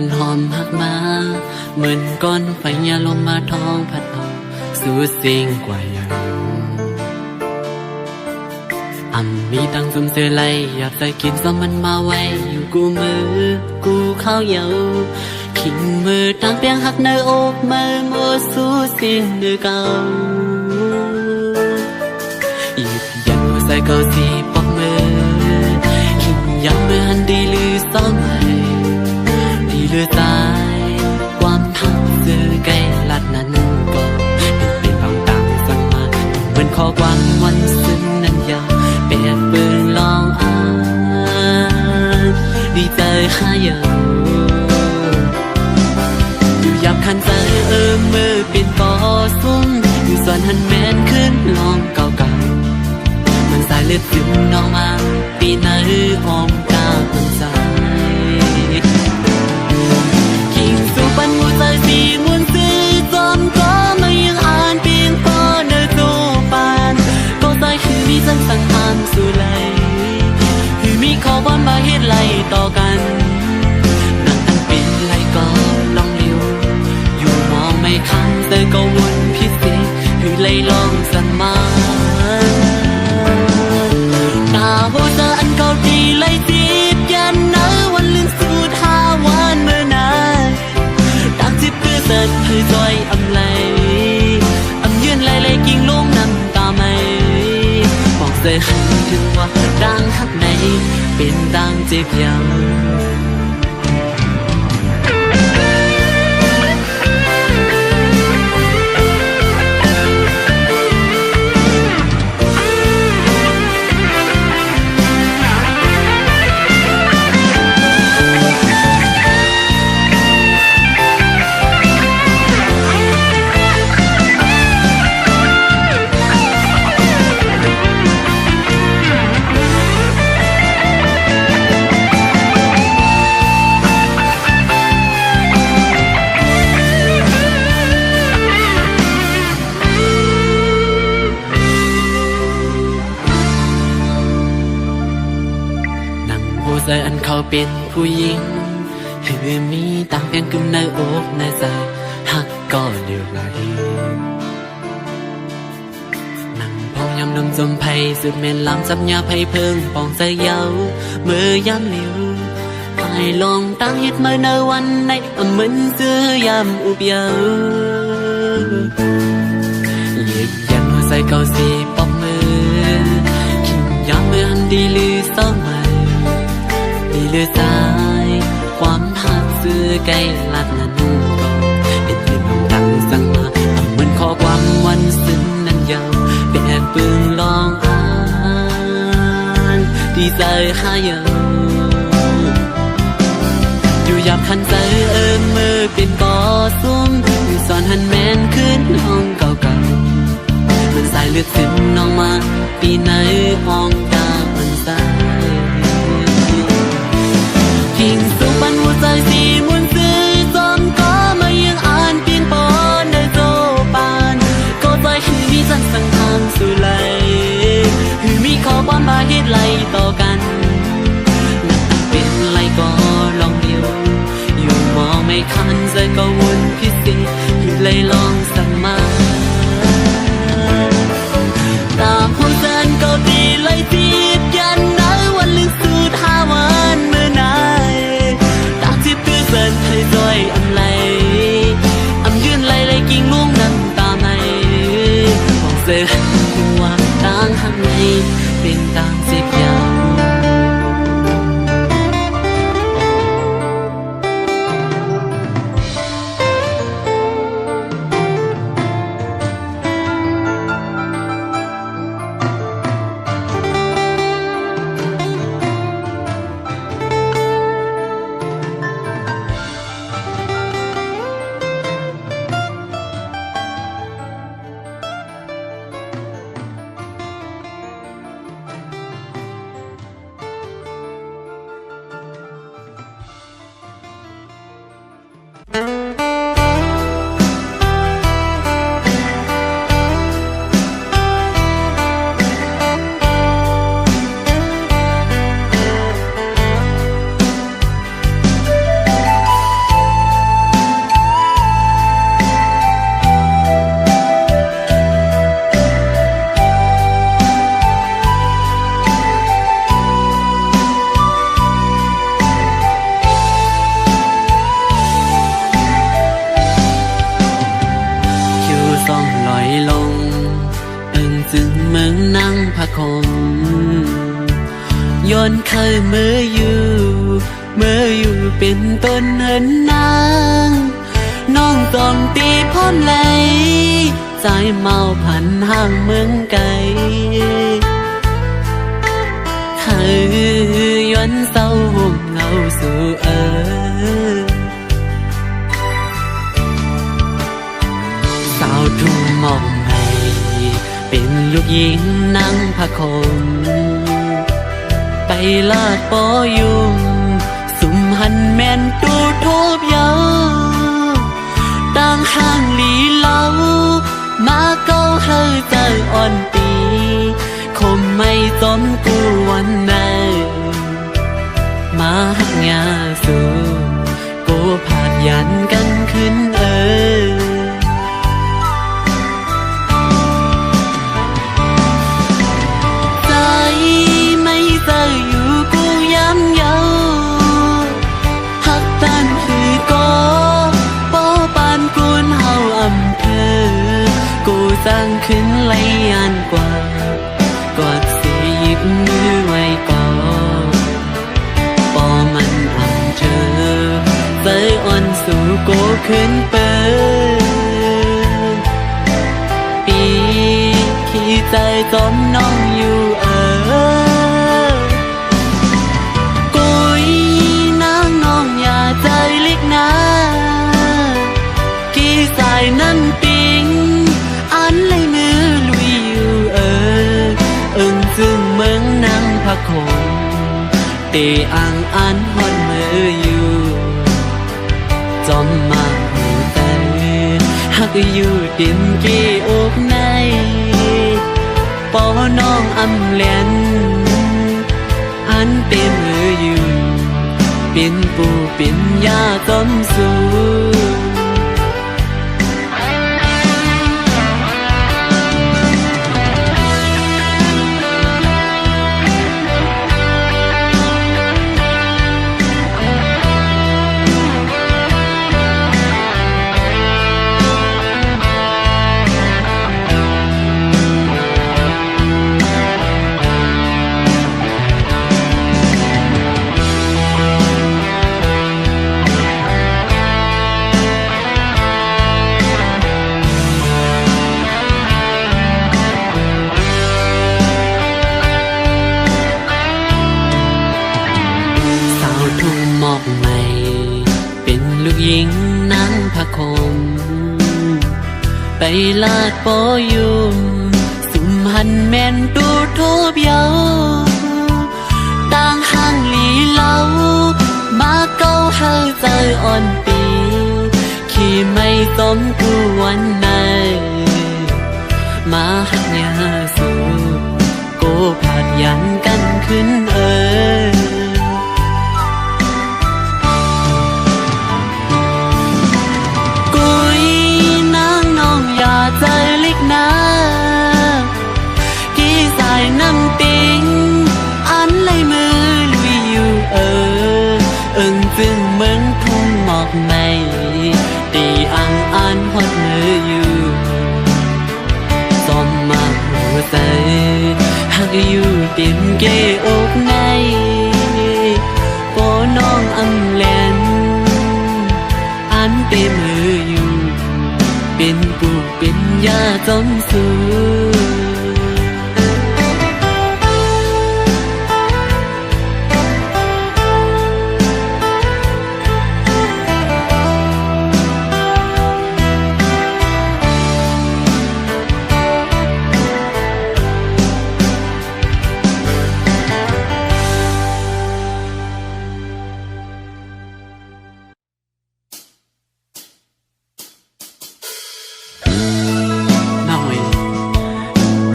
นหอมหักมาเหมือนก้อนไฟยาลมมาท้องพัดเอาสู่สิ่งกว่าอย่างมีตังซุ่มเสือไลอยากใส่กินซ้อมมันมาไว้อยู่กูมือกูเข้าเยาขิงมือตั้งเปียงหักในอกมือมัวสู้สิ่งเดือเก่าหยิบยันหัวใส่เกาสีปอกมือขิงย้ำมือหันดีลือซ้อมให้ดีลือตายความหักเสือไกลลัดนั้นก็เป็นต่างสั่งมาเหมือนข้อความวันซึ้งนั้นยาวเปียกปืนลองอ่านดีใจข้าเยาอยู่ยับคันใจมือปิดต่อซุ้มอยู่ส่วนหันแมนขึ้นลองเก่าๆมันสายเลือดซึมนองมาปีไหนอ้อมกามันใจกิ่งสู่ปันหัวใจสีมุนซื้อจอมก็มายังอ่านเพียงพอเดินโจปานก็ใจคือมีสังสังหารสู่ไหลคือมีข้อความมาเหตุไหลต่อกันนั่งตั้งเป็นไหลก็ลองเลี้ยวอยู่มองไม่คันแต่ก็วนพิเศษคือไหลลองสั่นมาตาโหเธออันเก่าดีไหลจีบยันนะวันลืมสูดหาวันเมื่อนานตักจิบเพื่อเสร็จเพื่อจอยอำไหลยืนไหลกิ่งลงน้ำตาไม่บอกเสียหันถึงว่าดังหักในเป็นดังเจ็บยาวใจอันเขาเป็นผู้หญิงคือมีต่างเพียงกึ่งในอกในใจหักก็เดียวไหลนั่งพองยำนมจมไผ่สุดเมนลำจับยาไผ่เพิ่งปองใจเยามือยำเหลียวไผ่ลองตั้งฮิตเมื่อในวันในเหมือนเสื้อยำอุบเยาเหยียดยันหัวใจเกาสีปอกมือขิงยำมือหันดีลือซ้อมเลือสายความหักซื้อไกลลัดนั้นก็เป็นเพียงคำดังสั่งมาเหมือนข้อความวันซึ้งนั้นยาวเป็นแอบปืนลองอ่านดีใจข้าเยาอยู่ยับคันใจมือเป็นก่อซุ้มอยู่สอนหันแมนขึ้นห้องเก่าๆมันสายเลือดซึมน้องมาปีไหนห้องตามันสายกิ่งสู่ปันหัวใจสีมุนซื้อจอมก็มายังอ่านเพียงพอเดินโจปานก็ใจคือมีสังสังหารสู่ไหลคือมีข้อความมาเหตุไหลต่อกันนับตั้งเป็นไหลก็ลองเดียวอยู่มองไม่คันใจก็วนพิเศษคือไหลลองสั่งมาตาหัวใจก็ดีไหลจีบยันนะวันลืมสูดหาวันเมื่อนานให้จอยอำไหลยืนไหลกิ่งลุงน้ำตาไม่บอกเสียว่าต่างหักในเป็นต่างเสียยาว นเคยเมื่ออยู่เป็นต้นเหินนางน้องจองตีพร้อมไหลใจเมาพันห่างเมืองไกลเธอย้อนเศร้าห่มเงาสู่สาวทุ่งมองให้เป็นลูกหญิงนั่งพะคมไปลาดปอยุงสุมหันแม่นตูทบเยาต่างห่างหลีเล่ามาเก้าเฮอใจอ่อนตีคมไม่จอมกูวันไหนมาหักงาสู่กูผาดยันกันขึ้นใจไม่เจออยู่กูย้ำเยาหักตันคือก็ป้อปานกุนเฮาอำเภอกูสร้างขึ้นไหลยันกว่ากอดสีหยิบมือไว้ก่อนปอมันอ่ำเธอใจอ่อนสู่โกขึ้นเปิดปีขี้ใจจอมน้องอยู่กุยนางน้องอย่าใจเล็กนะกี่สายนั้นปิงอันเลยมือลุยอยู่จึงเมืองนั่งพักคงเตอ่างอันฮอนมืออยู่จอมมาหูแต่หักอยู่ดินกี่อกในปอน้องอำเลียนอันเต็มมืออยู่เป็นปูเป็นยาจอมสูหญิงนั่งพะคมไปลาดปอยุมสุมหันแม่นตูทบเยาต่างห่างหลีเล่ามาเก้าเฮอใจอ่อนปีขี่ไม่สมกูวันไหนมาหักยาสู่โกผาดยันกันขึ้นใจเล็กนะกี่สายน้ำติงอันไหลมือลุยอยู่จึงเหมือนทุ่งหมอกในตีอ่างอันฮอดมืออยู่จอมมาหัวใจหักอยู่เต็มเกอกในปอน้องอำแลนอันเต็มมืออยู่เป็นปูเป็นยาจอมสู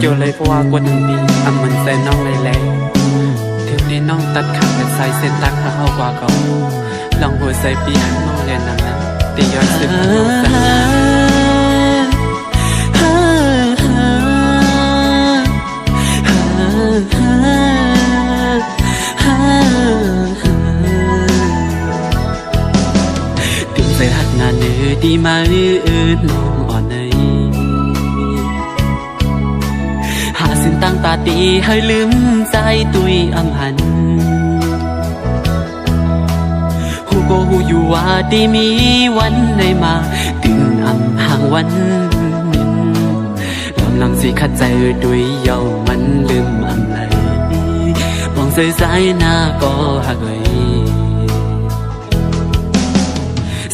โยเลยเพราะว่ากวนทั้งดีอำมันใส่น้องเลยแหละถึงได้น้องตัดขาดแต่ใส่เส้นตักหาเอากว่าเขาลองหัวใส่ปีหันน้องเรียนนั้นตีย้อนสึกถึงใส่หักงานดีมาน้องอ่อนหาสิ่งต่างตาตีให้ลืมใจตุยอำหัน ก็หูอยู่ว่าได้มีวันในมาถึงอำห่างวันหนึ่งกำลังสิขัดใจด้วยเย้ามันลืมอำเลยมองใส่สายหน้าก็หักเลย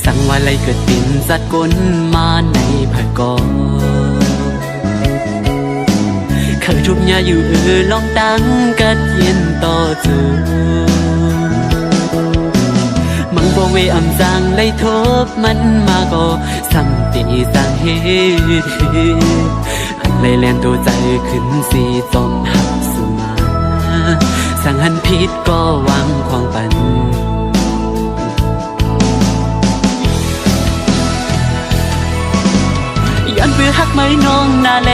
สั่งว่าไรเกิดปิ่นสัดก้นมาในเผยกอเคยทุบยาอยู่ลองตั้งกัดเย็นต่อจูมังบ่เวอำจังเลยทบมันมาก็สั่งตีสั่งเฮ็ดอันเลยแลนตัวใจขึ้นสีจอมหักสุมาสั่งหันผิดก็วางความปันย้อนเพื่อหักไม่น้องนาแล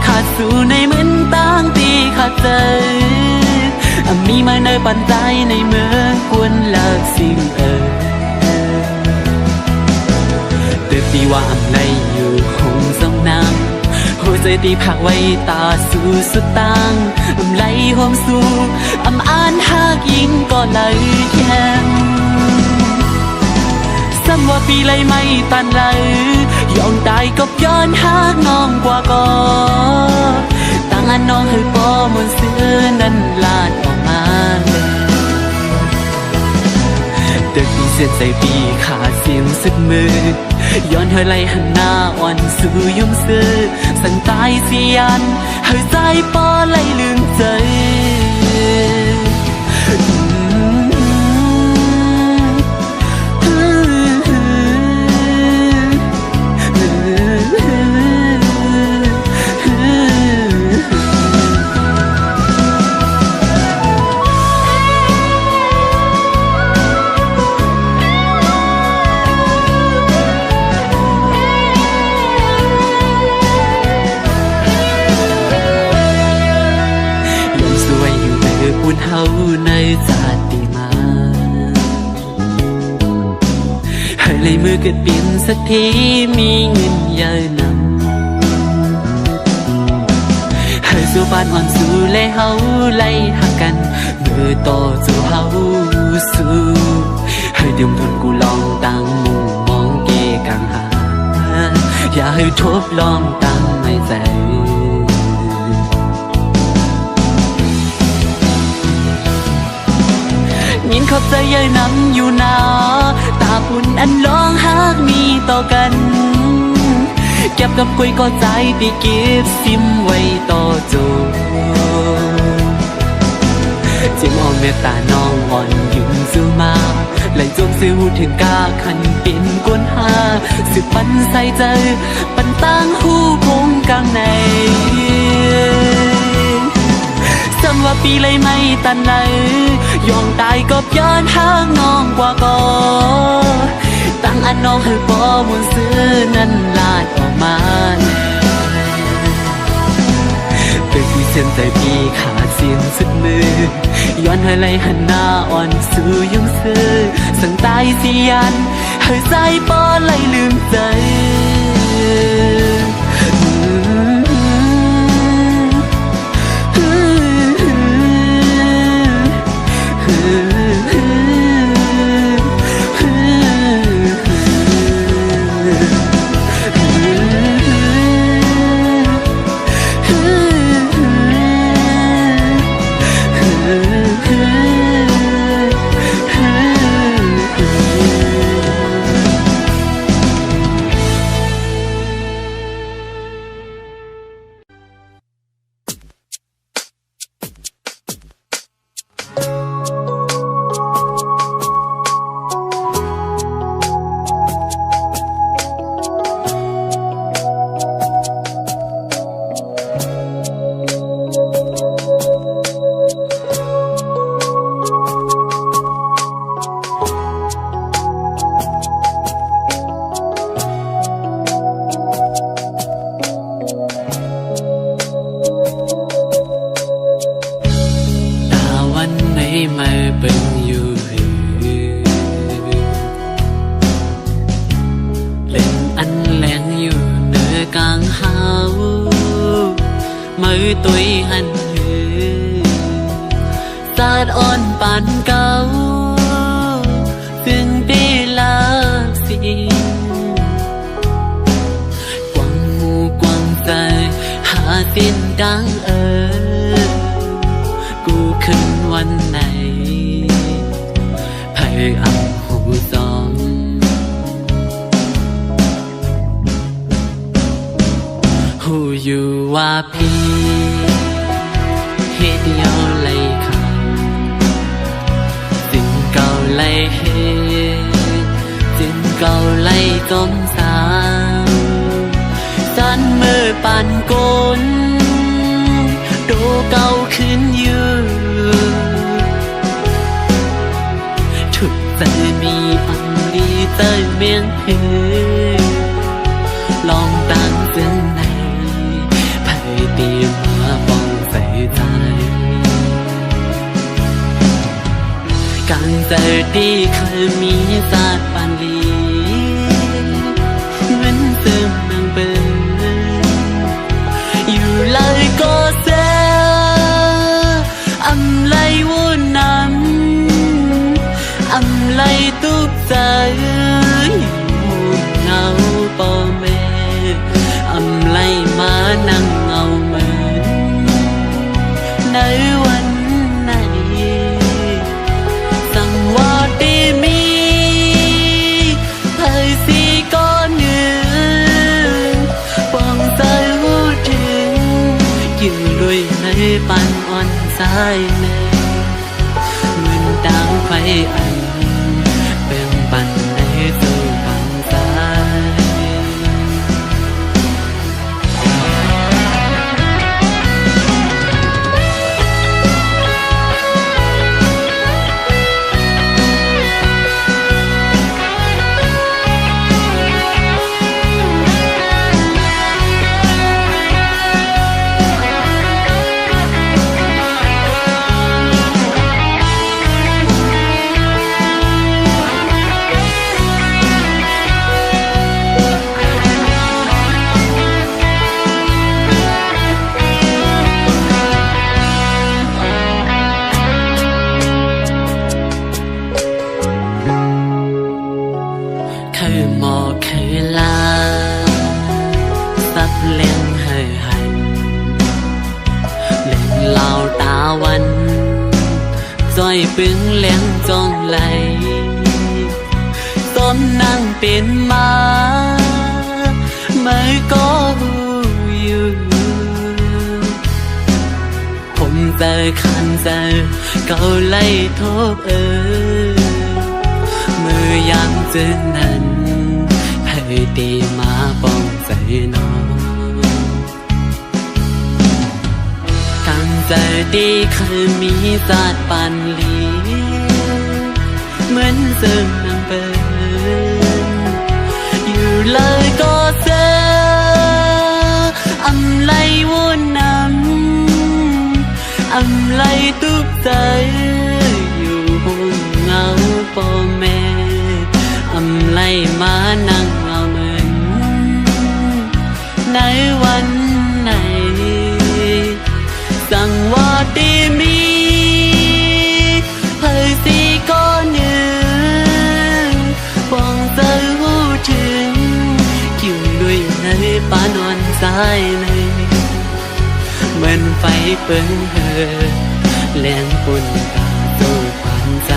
ขาดสู่ในเหมือนตั้งตีขาดใจมีมาในปันใจในเมืองกวนเลิกสิ่งเติบตีว่าอำไรอยู่คงสองน้ำหัวใจตีผักไว้ตาสู่สุดตังอำไรหอมสู่อำอ่านหากยิงก็เลยแข็งซ้ำว่าปีไรไม่ตันเลยยอมตายกับย้อนหากน้องกว่าก็ตั้งอันน้องให้ปอมนเสื้อนั้นลาดออกมาเด็กปีเส้นใส่ปีขาดเสียงสึกมือย้อนเธอไล่หันหน้าอ่อนสู่ยุ่มซื้อสั่งตายเสียนเธอใจปอไล่ลืมใจบุญเฮาในชาติมาให้เลยมือเกิดเปลี่ยนสักทีมีเงินเยอะนำให้สู่บ้านอ่อนสู่และเฮาไล่หักกันเมื่อต่อสู่เฮาสู่ให้เดิมทนกูลองตั้งมุมมองเกกังหาอย่าให้ทบลองตั้งไม่ใจยินขอบใจเย้ยนำอยู่นาตาปุ่นอันร้องหากมีต่อกันเก็บกับกุยก็ใจตีเก็บซิมไว้ต่อจูจึงอ่อนเมตตาน้องอ่อนยืนสู้มาไหลจมซิวถึงกาขันเป็นก้นหาสืบปันใส่ใจปันตั้งหูคงกลางในซ้ำว่าปีเลยไม่ตันเลยยอมตายก็ย้อนหางน้องกว่าก็ตั้งอันน้องให้ปอมนซื้อนั้นลาดออกมาเด็กที่เส้นใจพี่ขาดเสียงสุดมือย้อนให้ไหลหันหน้าอ่อนสู่ยุ่งซื้อสั่งตายเสียนให้ใจปอไหลลืมใจตุยหันหือสาดอ่อนปานเก่าซึ่ง หูอยู่ว่าพี่เฮ็ดเดียวเลยค่ะจึงเก่าเลยเฮ็ดจึงเก่าเลยจมสาวสันมือปั่นกลโดเก่าขึ้นอยู่ทุกใจมีอันดีใจเมียงเฮือลองตั้งจึงในไผ่ตีมาป้องใส่ใจการเจอดีเคยมีศาสตร์ปานลีเหมือนเติมนางเบิอยู่เลยก็เสียอำไลวุ่นนั้นอำไลตุกใจอยู่เงาป่อแม่อำไลมานั่งเงาเหมือนในวันไหนสั่งว่าดีมีเผยสีก้อนเนื้อปองใจหูถึงอยู่ด้วยในปันอ่อนสายแม่เหมือนดาวไฟอันเบ่งปันในสู่ปันสายเคยหมอกเคยลาซับเลี้ยงให้หันเล่นเหล่าตาวันจ้อยปึงเลี้ยงจองไหลต้นนั่งเป็นมาเมื่อก็หูอยู่ผมเจอคันเจอเก่าไล่ทบมือยามเจอนั้นให้ดีมาป้องใจน้องตั้งใจดีเคยมีศาสตร์ปันลีเหมือนเสื่อมนางเปินอยู่เลยก็เจออำไลวุ่นนำอำไลตุกใจอยู่ห้องเงาป่อแม่อำไลมานั่งเงาเหมือนในวันไหนสั่งว่าดีมีเผยสีก้อนหนึ่งปองใจหูถึงอยู่ด้วยในป่านอนสายในเหมือนไฟเปิงเหือแรงปุ่นตาตู้ควันใจ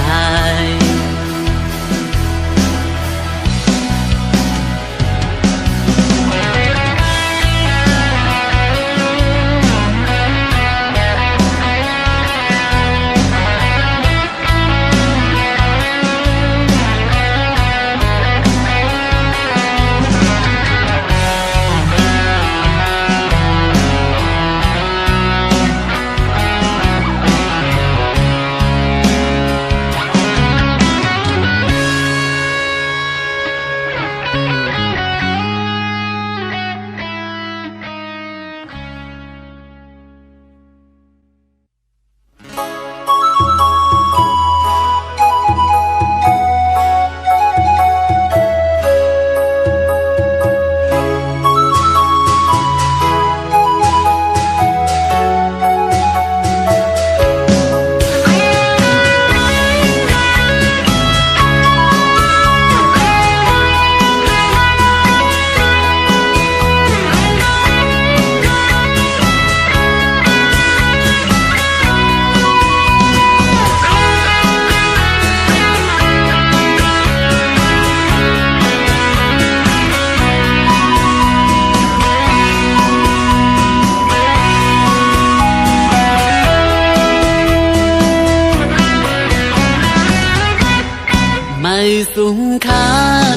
สูงค่า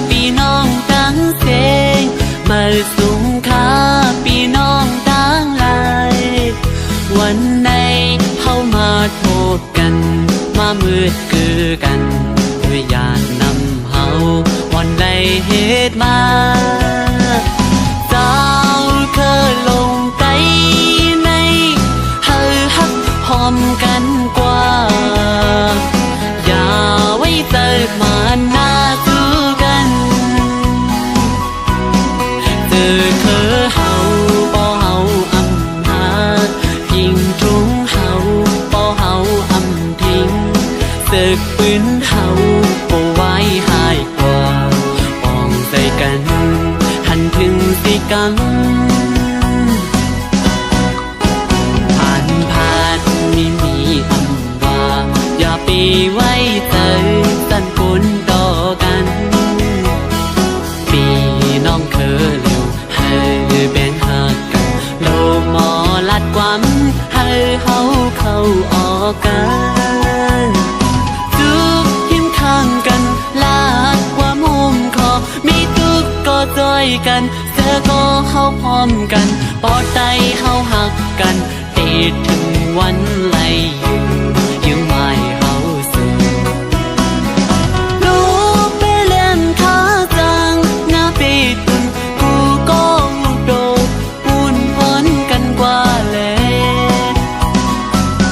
พี่น้องตั้งเสงมาสูงค่าพี่น้องตั้งหลายวันไหนเข้ามาโทษกันมามืดคือกันด้วยญาตินำเฮาวันใดเหตุมาเจ้าเคยลงไปในเฮาฮักพร้อมกันกว่าอย่าไว้เติบมาหน้าสู้กันเจอเคอเฮาบ่เฮาอำหายิงตรงเฮาบ่เฮาอำทิ้งศึกปืนเฮาบ่ไว้หายกว่าป้องใส่กันหันถึงสิกรรมผ่านมีอำว่าอย่าไปไว้ใจสั่นกุนต่อกันพี่น้องเคยเร็วให้แบ่งหักกันโลมอลัดความให้เฮาเข้าออกกันทุกหิมข้างกันลาดความมุมคอมีทุกก็จอยกันเสือก็เข้าพร้อมกันปอดใจเข้าหักกันติดถึงวันไหลอยู่ยังไม่เขาสู่ลูกไปเล่นขาจังหน้าไปตุนกูก็โดดปุ่นพ้นกันกว่าเลย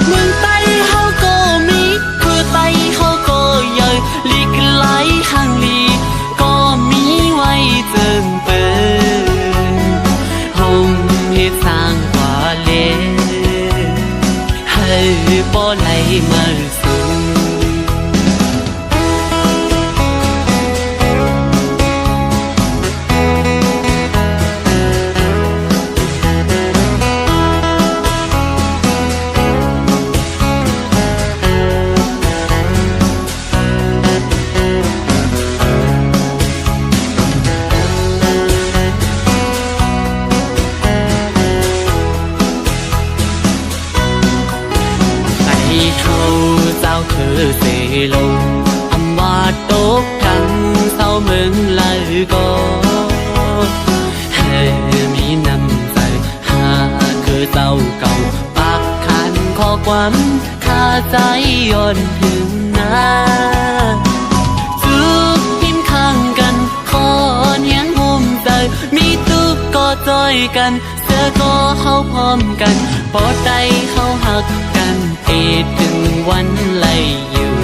เมืองไต้เขาก็มีคือไต้เขาก็ใหญ่ลีกไหลข้างลีก็มีไว้เจิงเปินห้องเหตุสร้างกว่าเลยให้บ่ไหลมาสู่เจ้าคือเสลงอำว่าตกทั้งเศร้าเมืองเลยก็ให้มีน้ำใจหาคือเจ้าเก่าปากขันข้อความข้าใจย่อนถึงนาทุกพิมพ์ข้างกันขอนเฮียงห่มใจมีทุกก็จอยกันเสือก็เข้าพร้อมกันปอดใจเข้าหักกันติดถึงวันไหลอยู่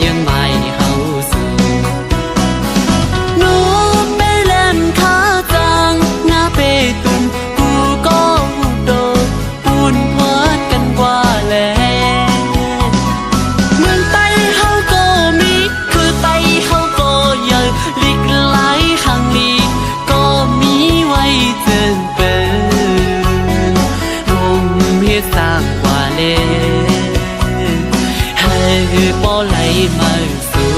ยังไม่เข้าสู่หนูไปเล่นขาจังหน้าไปตุนกูก็โดดปุ่นพอดกันกว่าแล้วเมืองไต้เขาก็มีคือไต้เขาก็ใหญ่ลีกไหลข้างลีก็มีไว้เจิงเปินลมเฮ็ดสร้างกว่าเลยบ่ไหลมาสู่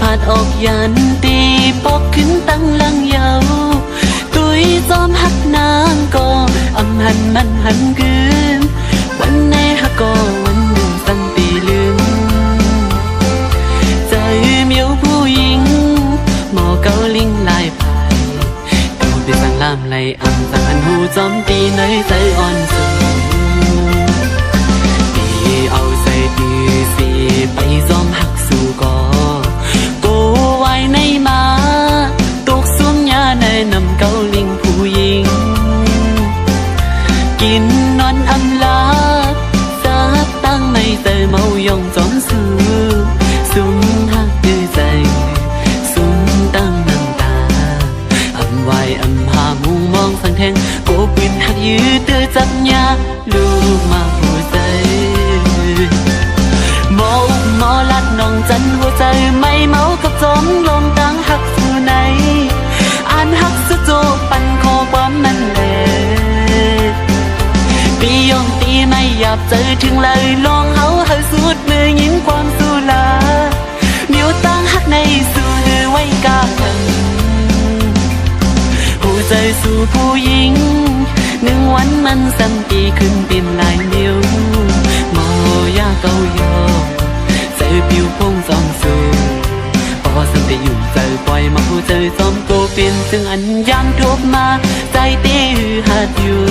พัดออกยันตีปอกขึ้นตั้งลังยาวตุยจอมหักนางก็อำหันมันหันคืนวันไหนหักก็วันหนึ่งสั่งตีลืมใจเมียวผู้หญิงหมอเกาลิงลายพายเก่าได้สั่งลามไหลอ่ำสั่งหันหูจอมตีในใจอ่อนสูง เจอเมายองจอมสู้สุมหักดื้อใจสุมตั้งน้ำตาอำไว้อำหามุงมองสังแทงโกปืนหักยื้อเตือจับยาลูกมาหัวใจหมออุกหมอลัดน้องจันหัวใจไม่เมากับจอมลมตั้งหักสู่ไหนอ่านหักสุดโจปันคอความมันเลยตียองตีไม่หยาบเจอถึงเลยลองเฮาสุดมือยิ้มความสู้ลาเดี๋ยวตั้งหักในสู่หือไว้กาหันหัวใจสู่ผู้หญิงหนึ่งวันมันซ้ำปีขึ้นเป็นลายนิ้วมอยาเกาโยเจอผิวพงซ้อมสู้พอสัมไปอยู่เจอปล่อยมาผู้เจอซ้อมโกเป็นซึ่งอันย้ำทุบมาใจตีหือหัดอยู่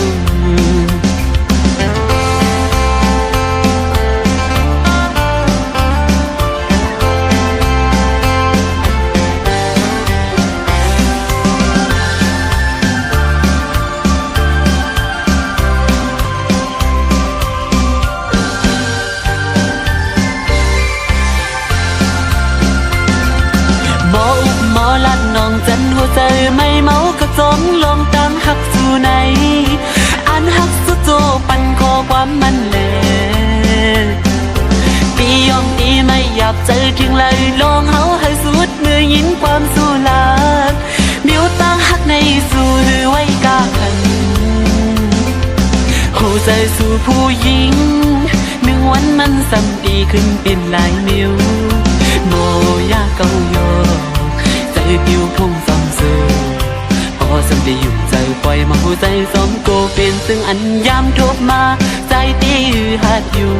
น้องจันหัวใจไม่เมาก็จมลงตั้งหักสู่ไหนอันหักสุดโจปันคอความมันเลยปียองตีไม่หยับเจอถึงเลยลองเฮาให้สุดมือยินความสู้ลาเดี๋ยวตั้งหักในสู่หรือไว้กาขันหัวใจสู่ผู้หญิงหนึ่งวันมันซ้ำดีขึ้นเป็นหลายนิ้วโมยาเกาโยผิวพงซ้ำสู้พอสัมได้อยู่ใจปล่อยมาหัวใจซ้อมโกเป็นซึ่งอันย้ำทุบมาใจตีหัดอยู่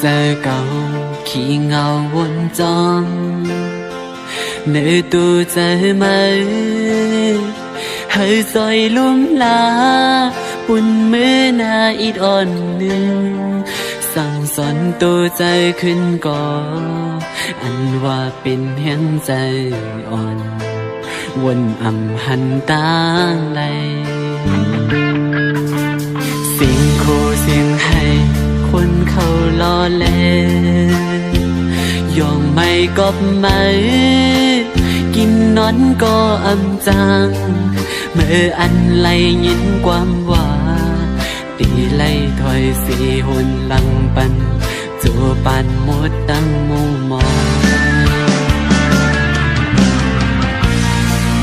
เจอเก่าขี้เงาวนจองเนื้อตัวใจไหมให้ซอยลุ่มลาปุ่นมือหน้าอิดอ่อนหนึ่งสั่งสอนตัวใจขึ้นก่ออันว่าเป็นเพียงใจอ่อนวนอำหันต่างไหลเสียงโคเสียงให้คนเขาล้อเล่นยองไม่กบไม่กินนอนก็อำจังเมื่ออันไลยินความว่าตีไล่ถอยสีหนหลังปันจัวปันหมดตั้งมุงมอง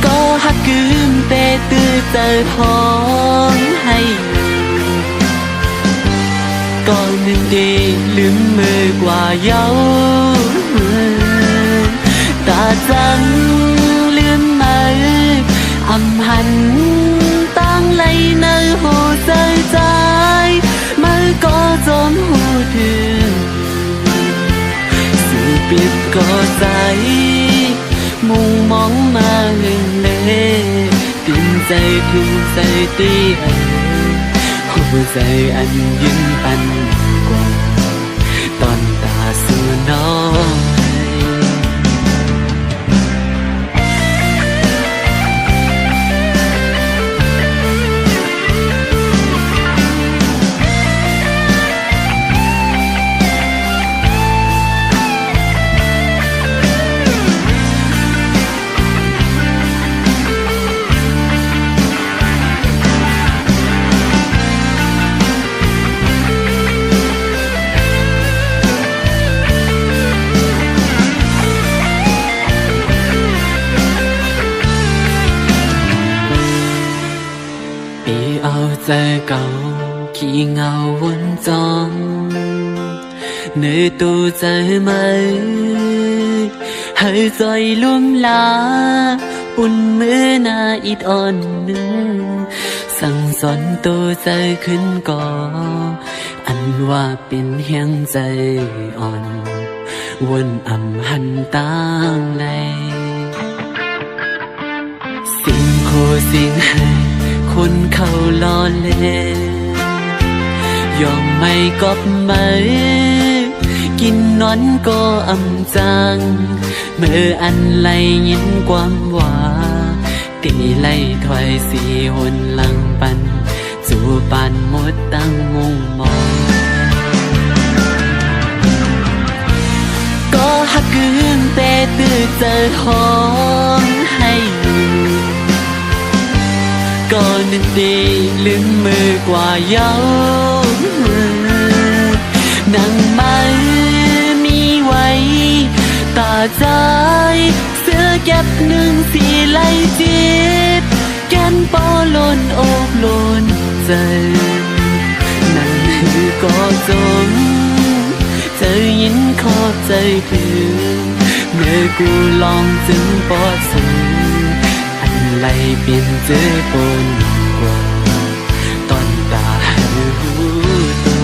ก็หักกืนเตะตื้อเจอท้องให้ก่อนหนึ่งดีลืมมือกว่าเย้าตาจังลืมมืออำหันตั้งไหลในหัวใจใจมือก็จมหัวถึงสู่ปิดก็ใจมุ่งมองมาหึงเล่ตินใจถึงใจตีหัวใจอันยืนปันกว่าตอนตาสู่น้อง เก่าขี้เงาวนจองnơi tôiใจmấy hơi rồi lum lá buồn mưa na ít onสั่งสอนตัวใจขึ้นก่ออันว่าเป็นเฮียงใจอ่อนวนอำหันต่างในสิ่งโคสิ่งให้คนเขาล้อเล่นยอมไม่กอบไม่กินนอนก็อำจังเมื่ออันไลยินความว่าตีไล่ถอยสีหนหลังปันจูปานหมดตั้งมุงมองก็หักกึ่งแต่ตื่นเจอท้องให้ก็นึกดีลืมมือกว่าเย้านั่งไม่มีไว้ตาใจเสื้อแก็บหนึ่งสีไล่จิบแก้นปอลนอกลนใจนั่นคือก็จมเธอยินขอบใจเพื่อนเมื่อกูลองจึงปอดสูอันไล่เปลี่ยนเจอปนกว่าตอนตาหูตัว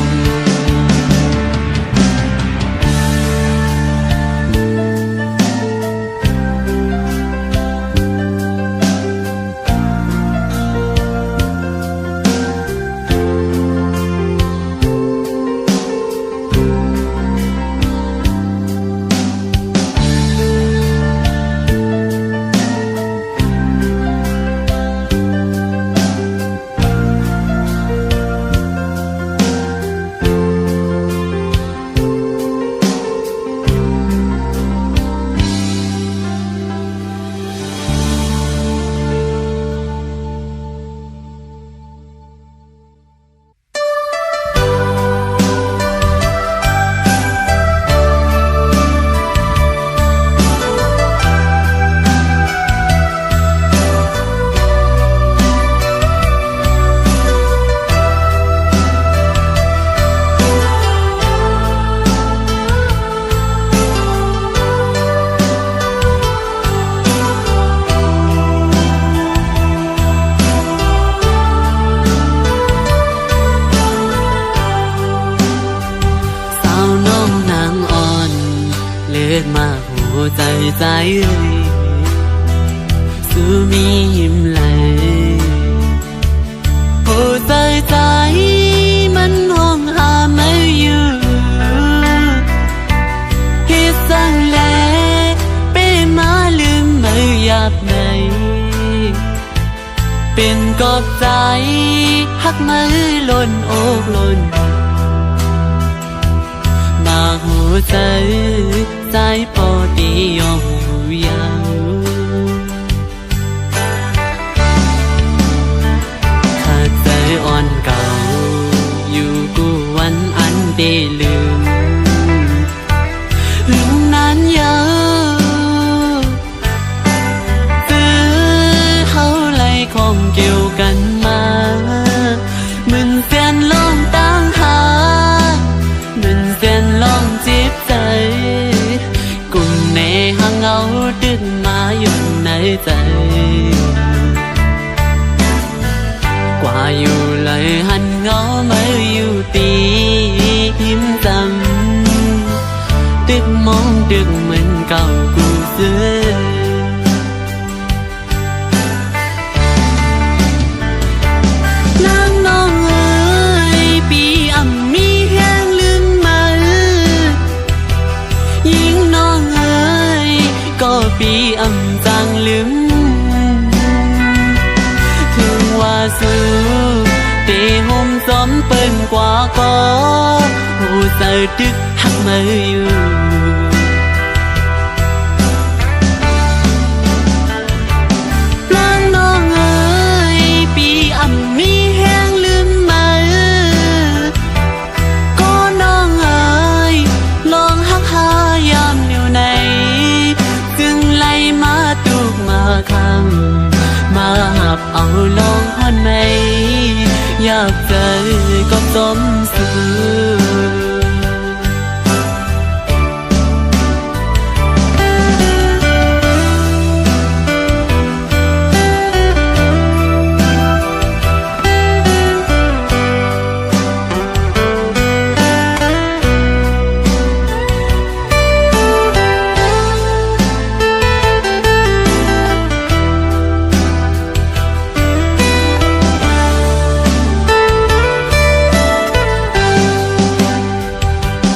มากหัวใจใจสู้มีหิมไหลหัวใจใจมันห้องหาไม่อยู่ฮิสังแลเป้มาลืมไม่อยากไหนเป็นกอบใจหักมือล้นอกล้นมาหัวใจใจพอดียอมยาวถ้าใจอ่อนเก่าอยู่กูวันอันได้ลืมลืมนานยาวซื้อเขาไล่ของเกี่ยวกันมามึนเสียนลองตั้งหามึนเสียนลองจีบใจกุ่มในหางเงาดึงมาอยู่ในใจกว่าอยู่เลยหันเงาไม่อยู่ตีหิมจำตึกมองดึกเหมือนเก่ากูเสือนางน้องเอ๋ยปีอ่ำมีแห้งลืมมายิงน้องเอ๋ยก็ปีอ่ำจางลืมถึงว่าสู้เตะห่มซ้อมเปิ้นกว่าก็หูเสือดึกหักมืออยู่นางน้องเอ๋ยปีอ่ำมีแห้งลืมมาก็น้องเอ๋ยลองหักหายามอยู่ในจึงไล่มาตุกมาคำมาหับเอาลองฮอนไหมอยากใจ มสู่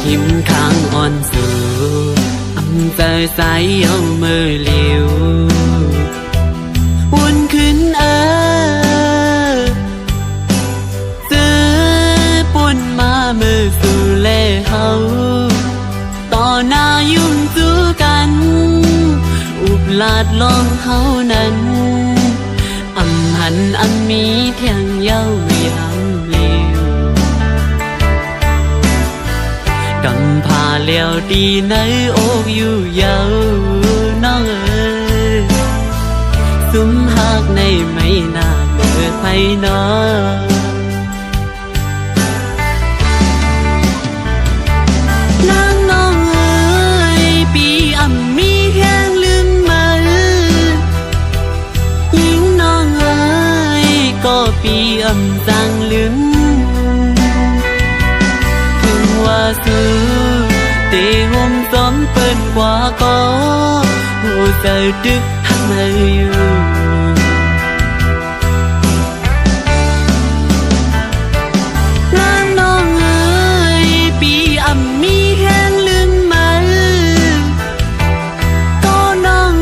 ยิ้มข้างอ่อนสู่อำใจสายเอามือเลี้ยววนขึ้นซื้อปุ่นมามือสู่เล่เฮาต่อหน้ายุ่มจูกันอุบลาดลองเฮานั้นอำหันอำมีเทียงเย้ายำเลี้ยวกำพาเลี้ยวดีในอกอยู่เยาน้องซุ้มหักในไม่น่าเกิดไผน้อนางน้องปีอ่ำมีแห้งลืมมายิ่งน้องก็ปีอ่ำจังลืมว่าสู้เตะห่มซ้อมเปิดกว่าก็หัวใจดึกหักมาอยู่นางน้องปีอ่ำมีแห้งลืมมาก็น้อง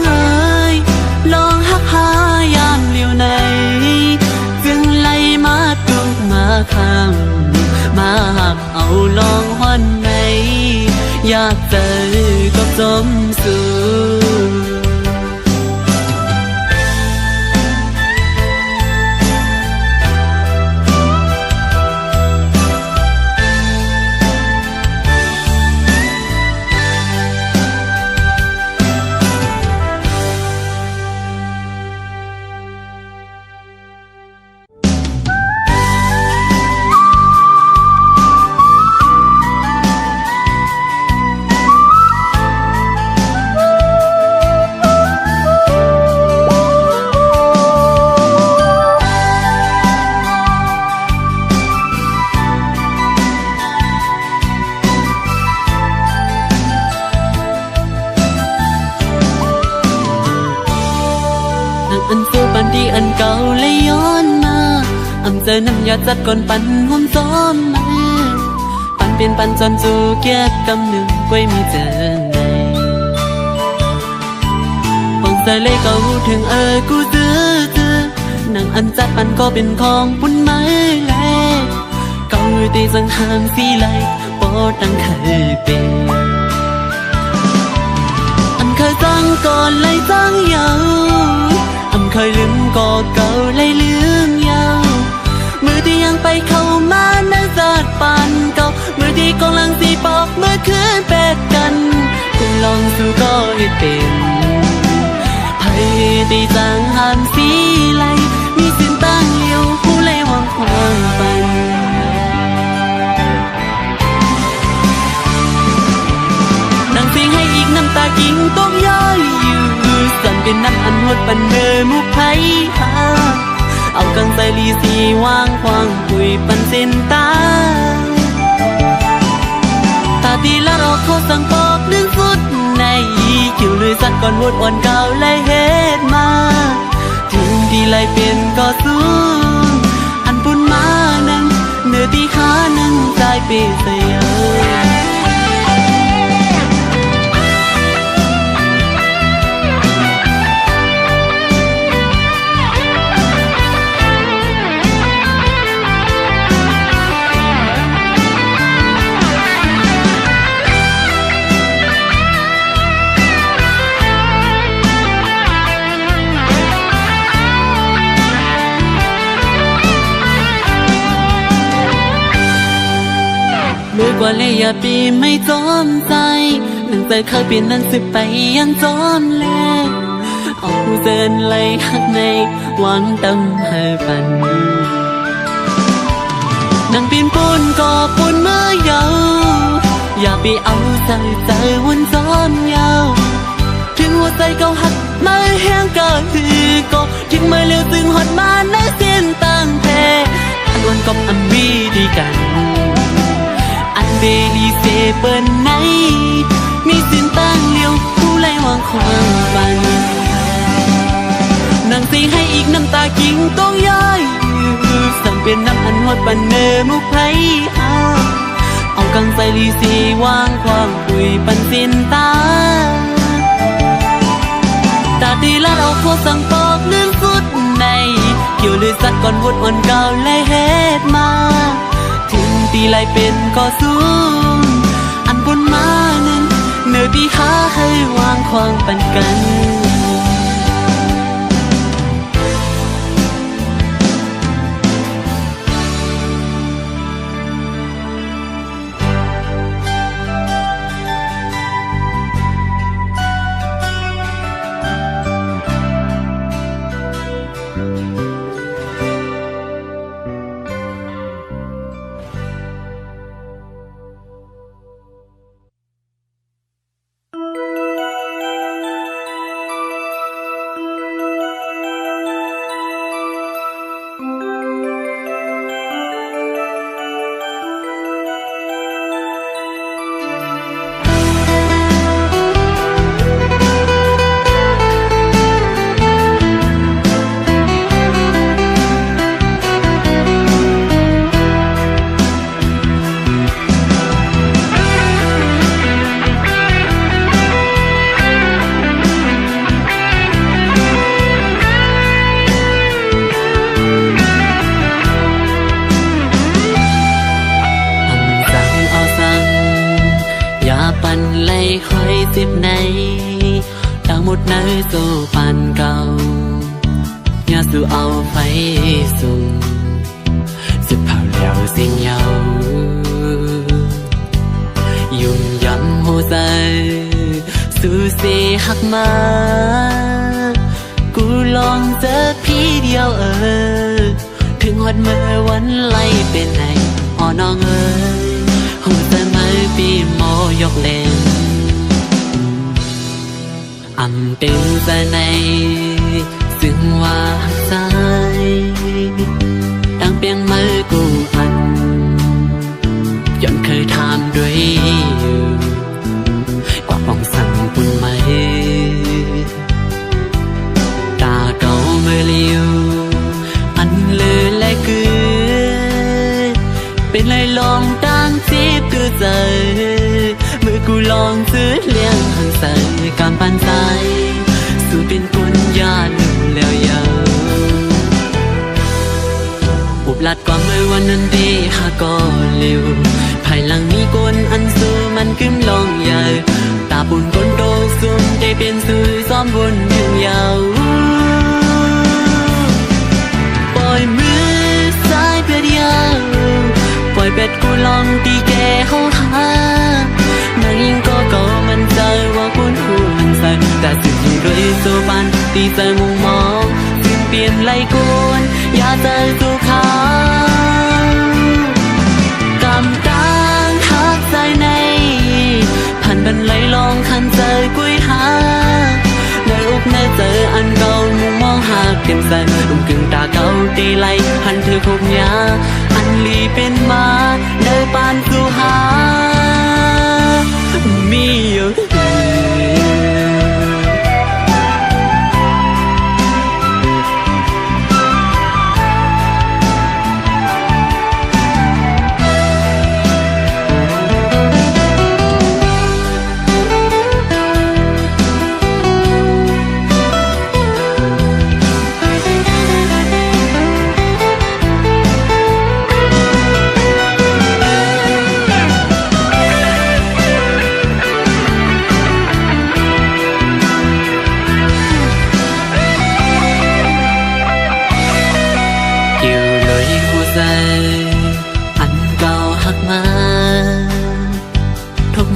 ลองหักหายามเลียวในจึงไล่มาตุกมาคำมาหักเอาลองหวันไหนอยากเจอก็จมสู่อันสู้ปันที่อันเก่าเลยย้อนมาอำเจอน้ำยาจัดก่อนปันห่มซ้อมมาปันเปลี่ยนปันจนจูเกียดกำหนึ่งกวยมีเจอในหวังใจเลยก็หูถึงกูเจอนางอันจัดปันก็เป็นของปุ่นไม้แลเก่าตีสังหามสีไหลปอดังเคยเป็นอันเคยจังก่อนเลยจังยาวเคยลืมก็เก่าเลยลืมยาวมือที่ยังไปเข้ามานั้นจัดปันเก่ามือที่กำลังสีปอกเมื่อคืนเป็ดกันคงลองสู้ก็ให้เป็นไผ่ตีจางหามสีไหลมีสิ้นตั้งเลี้ยวผู้เล่หวังความปันนั่งเสียงให้อีกน้ำตากิ่งตกย้อยอยู่สั่นเป็นน้ำอันหดปันเดิมมุกไผ่หาเอากังใส่ลีสีว่างควางคุยปันเส้นตาตาตีละรอเขาสั่งปอกดึงสุดในคิวเลยสักก่อนวดอ่อนเก่าเลยเฮ็ดมาถึงที่ไล่เป็นก็สู้อันปุ่นมานั้นเนื้อตีขานั้นใจเปเสียเมื่อกว่าเลยอย่าปีไม่จอมใจหนึ่งใจเคยเปลี่ยนนั้นสิไปยังจอมแลเอาผู้เดินไล่หักในหวังตำให้ปัน นั่งปีนปูนก็ปูนเมื่อเยาอย่าไปเอาใส่ใจวนซ้อนยาวถึงหัวใจเก่าหักมาแห้งก็คือก็ถึงไม่เลี้ยวซึ่งหดมาในเส้นตั้งแพ้อันวันกับอันวีดีกันอันเบลีเซเปิลไหนมีสิ้นตั้งเลี้ยวผู้ไล่วางความบันนั่งสิให้อีกน้ำตากิ่งต้องย้อยสั่งเป็นน้ำอันหดปันเนอมุกไพเอากังใส่ลีสีวางความคุยปันสิ้นตาตาตีลัดเอาโคสั่งปอกลื่นสุดในเกี่ยวเลยสัดก่อนวดอ่อนเก่าและเฮ็ดมาถึงตีไล่เป็นก็สูงอันบนมานั้นเนื้อปีขาให้วางความปันกันค่อยสิบในทั้งหมดในสู่ปันเก่าอย่าสู่เอาไฟสูงสิบเผาแล้วสิ่งเยายุ่งยำหัวใจสู่สีหักมากูลองเจอพี่เดียวถึงวันเมื่อวันไล่เป็นไหนอ๋อน้องหัวใจไม่ปีโมยกเล่นอำตึงใจในซึ่งว่าหักใจดังเปียงมือกูพันย้อนเคยทำด้วยกว่าป้องสั่งปุ่นไหมตาเก่าเมื่อเลี้ยวอันเลือและกือเป็นไรลองตั้งจีบคือใจเมื่อกูลองซื้อเลี้ยงหันใส่การปันใจสู่เป็นคนยาหนูแล้วยาวอุบลัดกว่าเมื่อวันนั้นดีหาก็เร็วภายหลังมีคนอันสู้มันขึ้นลองใหญ่ตาปุ่นคนโตซุ่มได้เป็นสื่อซ้อมบนถึงยาวปล่อยมือซ้ายเพื่อเดียวปล่อยเป็ดกูลองตีแกเข้าหานั่งยิงก็มันใจว่าคุณหูหันใส่แต่สิ่งที่ด้วยโซบันตีใจมุงมองสิ่งเปลี่ยนไหลกวนอย่าใจตัวเขากำตังหักใจในผ่านบันไหลลองขันใจกุยหาในอกในเจออันเก่ามุงมองหาเต็มใจลุ่มกึ่งตาเก่าตีไหลหันเธอคบยาอันลีเป็นมาเดินปานสู่หามีอยู่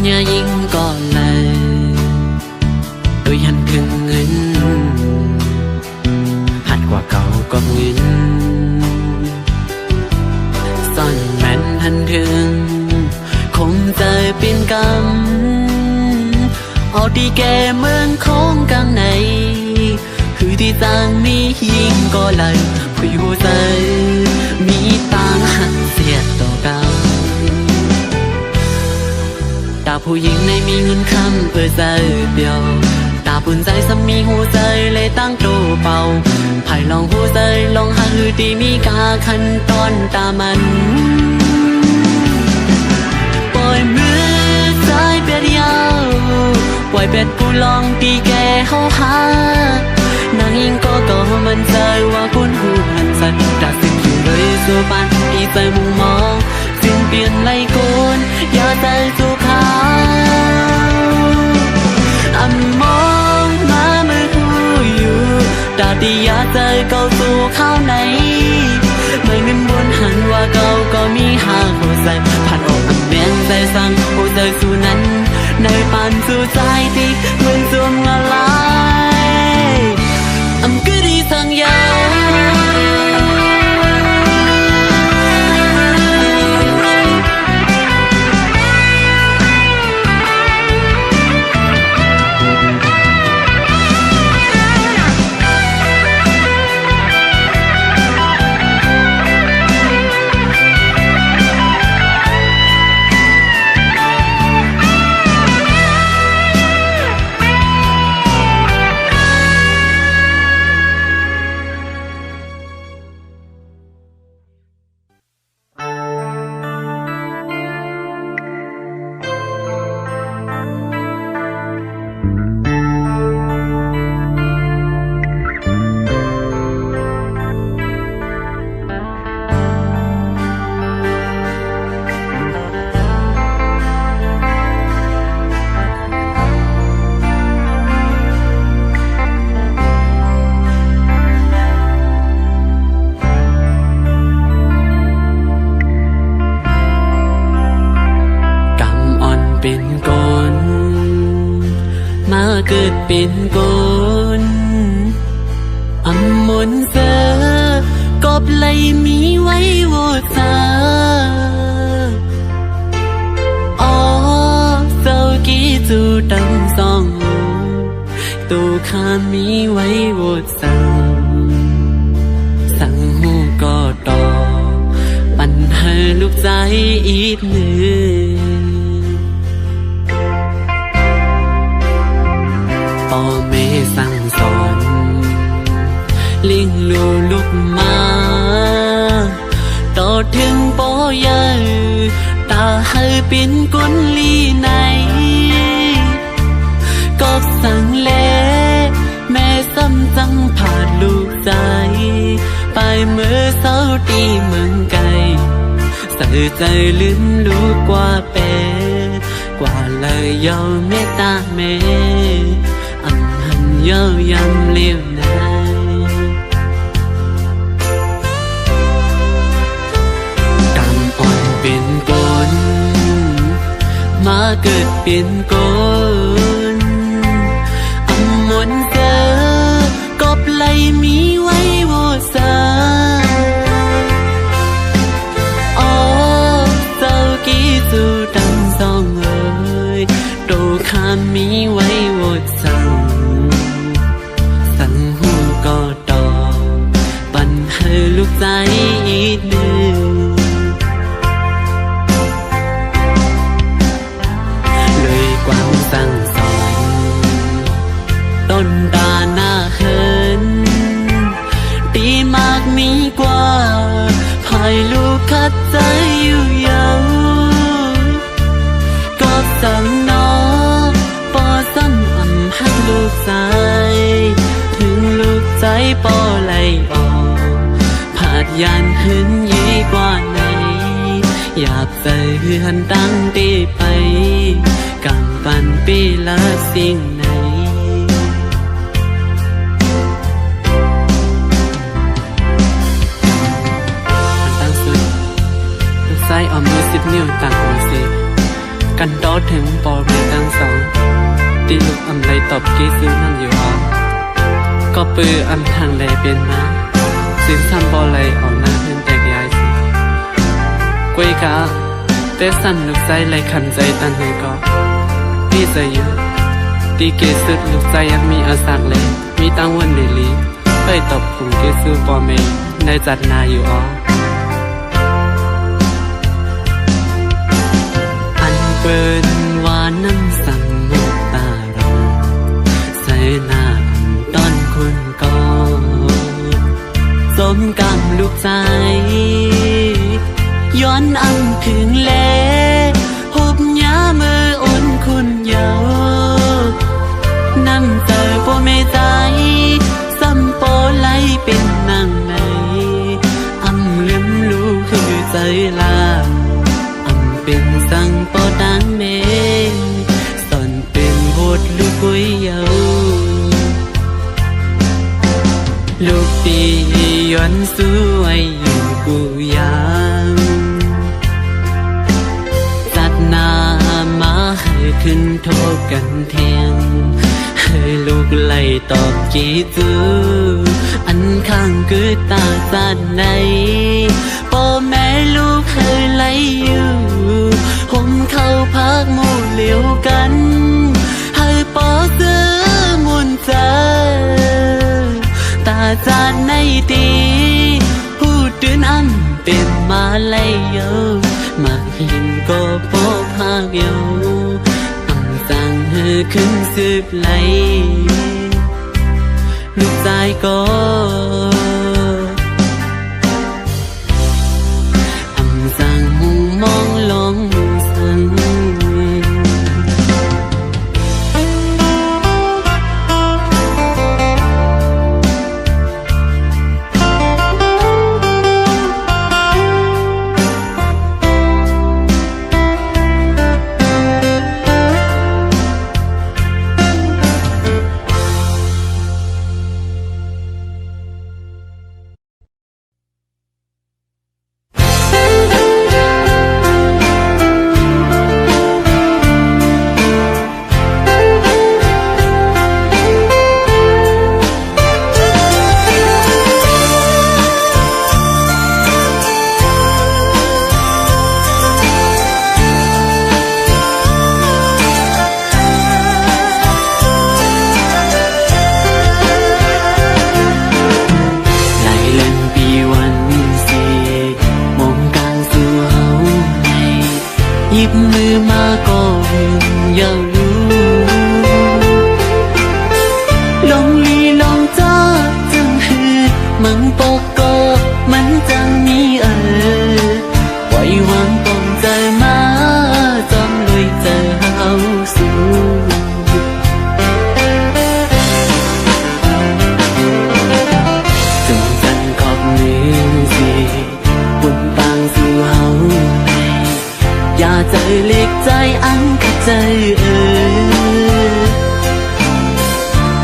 nhàยิ่งก่อนเลยโดยหันถึงเงินหัดกว่าเก่าก็เงินซ่อนแม่ จะเป็นกรรมเอาดีแกเมืองของกลางในคือที่ต่างมียิงก็เลยผู้อยู่ใจมีต่างหักเสียต่อกันตาผู้หญิงในมีเงินคำใจเดียวตาปุ่นใจซ้ำมีหูใจเลยตั้งโตเป่าไผ่ลองหูใจลองหาหือดีมีกาขั้นตอนตามันปล่อยมือใจเป็ดยาวปล่อยเป็ดผู้ลองตีแกเขาหานางยิงก็มันใจว่าคุณหูหันสัตว์ดาสิ่งอยู่เลยสู่ปันอีใจมุงมองสิ่งเปลี่ยนไล่โกนอย่าใจสู่เขาอันมองมาเมื่อหูอยู่ตาดีอย่าใจเก่าสู่เขาไหนไม่เงินบนหันว่าเก่าก็มีหาหัวใจผ่านออกอันแมงใจสั่งหัวใจสู่นั้นในปานสู่ใจที่เหมือนจมละลายอำก็ดีสั่งยาวเป็นกลมาเกิดเป็นกลอำมนเสอกอบไหลมีไว้โวซาอ๋อเศร้ากี้จูดังสองตูข้ามีไว้โวซาสั่งหูก็ต่อปัญหาลูกใจอีกหนึ่งพ่อแม่สั่งสอนเลี้ยงลูกมาต่อถึงปอยาตาให้เป็นกุนลีไหนก็สั่งแลแม่ซ้ำจังผ่านลูกใจไปเมื่อเศร้าตีเมืองไกลใส่ใจลืมลูกกว่าเป็ดกว่าเลยยอมเมตตาแม่อันหันเย้ายำเลี้ยวไหนกำอ่อนเป็นกลมาเกิดเป็นกลอำมนเจอกอบไหลมีไว้โวซาอ๋อเจ้ากี้จูดังสองเอ่ยโตข้ามีไว้โวซาสั่งหูก็ต่อปัญหาลูกใจอีกหนึ่งเลยความสั่งสอนต้นตาหน้าเหินตีมากมีกว่าภายลูกคัดใจอยู่ยาวก็สั่งน้องปอซ้ำอ่ำหักลูกใจถึงลูกใจปอไหลออกผาดยานหึนยี่กว่าไหนอยากใจเฮือนตั้งตีไปกำปันปีละสิ่งไหนซ้ายเอามือ10 นิ้วต่างหัวเสกันดอถึงปอเรือทั้งสองตีลูกอำไรตอบกี้ซื้อนั่นอยู่เอาก็ปืออำทางใดเป็นมาสินซ้ำปอไหลออกหน้าเพื่อนแตกยายสิกวยกะเต แต่สั่นลูกใจไหลขันใจตันให้ก็พี่ใจอยู่ตีเกสุดลูกใจยังมีอาสักเลยมีตั้งวันเดลีไปตบกลุ่มเกซูปอเมได้จัดนาอยู่อ๋ออันเปิ้นว่าน้ำสั่งมุกตาเราใส่หน้าต้นคนก็สมกำลูกใจย้อนอังถึงแลหุบยาเมื่ออุ่นคุณเยาน้ำเจอโปเมใจซ้ำโปไหลเป็นนางในอำลืมลูกคือใจลาอำเป็นสังโปดังเมสอนเป็นบทลูกกุยเยาลูกปีย้อนสวยอยู่กูยังจัดนามาให้ขึ้นโทษกันเทียงให้ลูกไล่ตอบจีจูอันข้างคือตาจัดในพ่อแม่ลูกเคยไล่อยู่ผมเข้าพักหมู่เหลียวกันให้ปอซื้อมุนใจตาจานในตีพูดตื่นอันเป็นมาไลยเยามาหินก็พบภาคเยาอังสั่งให้ขึ้นสืบไหลลูกใจก็อังสั่งมุงมองลงสั่งหยิบมือมาก็อยากรู้ลองลีลองจ้าจังหืดมังปกก็มันจังมีไว้วางปองใจมาจอมลอยเจอเฮาสู่จงจันขอบมือสิบุญปางสู่เฮาอย่าใจเล็กใจอันขัดใจ